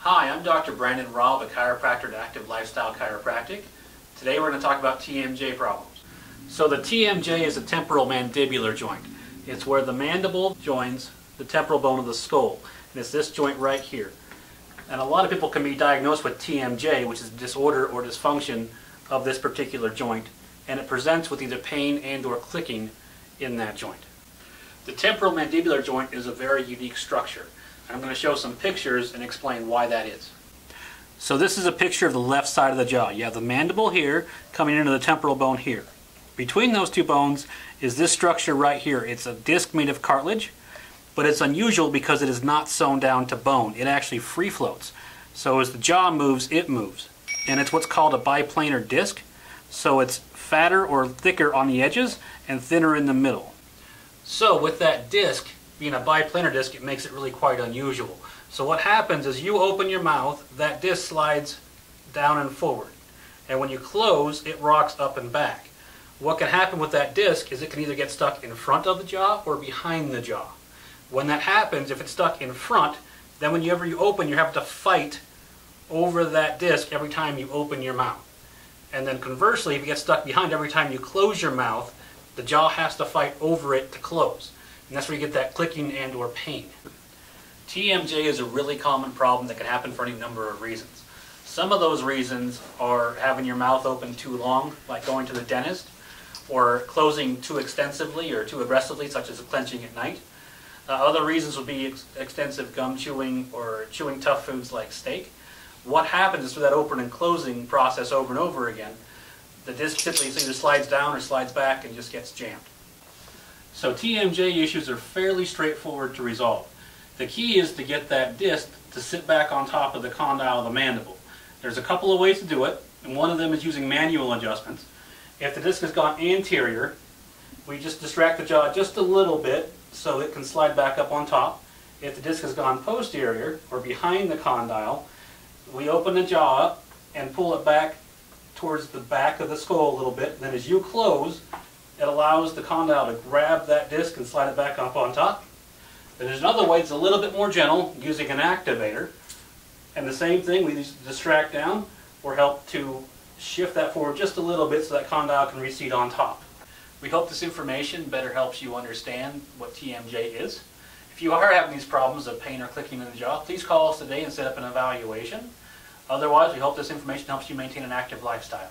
Hi, I'm Dr. Brandon Raub, a chiropractor at Active Lifestyle Chiropractic. Today we're going to talk about TMJ problems. So the TMJ is a temporal mandibular joint. It's where the mandible joins the temporal bone of the skull. And it's this joint right here. And a lot of people can be diagnosed with TMJ, which is disorder or dysfunction of this particular joint. And it presents with either pain and or clicking in that joint. The temporal mandibular joint is a very unique structure. I'm going to show some pictures and explain why that is. So this is a picture of the left side of the jaw. You have the mandible here coming into the temporal bone here. Between those two bones is this structure right here. It's a disc made of cartilage, but it's unusual because it is not sewn down to bone. It actually free floats. So as the jaw moves, it moves. And it's what's called a biplanar disc. So it's fatter or thicker on the edges and thinner in the middle. So with that disc being a biplanar disc, it makes it really quite unusual. So what happens is you open your mouth, that disc slides down and forward. And when you close, it rocks up and back. What can happen with that disc is it can either get stuck in front of the jaw or behind the jaw. When that happens, if it's stuck in front, then whenever you open, you have to fight over that disc every time you open your mouth. And then conversely, if it gets stuck behind every time you close your mouth, the jaw has to fight over it to close. And that's where you get that clicking and or pain. TMJ is a really common problem that can happen for any number of reasons. Some of those reasons are having your mouth open too long, like going to the dentist, or closing too extensively or too aggressively, such as clenching at night. Other reasons would be extensive gum chewing or chewing tough foods like steak. What happens is through that open and closing process over and over again, the disc typically either slides down or slides back and just gets jammed. So TMJ issues are fairly straightforward to resolve. The key is to get that disc to sit back on top of the condyle of the mandible. There's a couple of ways to do it, and one of them is using manual adjustments. If the disc has gone anterior, we just distract the jaw just a little bit so it can slide back up on top. If the disc has gone posterior, or behind the condyle, we open the jaw up and pull it back towards the back of the skull a little bit. Then as you close, it allows the condyle to grab that disc and slide it back up on top. Then there's another way that's a little bit more gentle, using an activator. And the same thing, we just distract down or help to shift that forward just a little bit so that condyle can recede on top. We hope this information better helps you understand what TMJ is. If you are having these problems of pain or clicking in the jaw, please call us today and set up an evaluation. Otherwise, we hope this information helps you maintain an active lifestyle.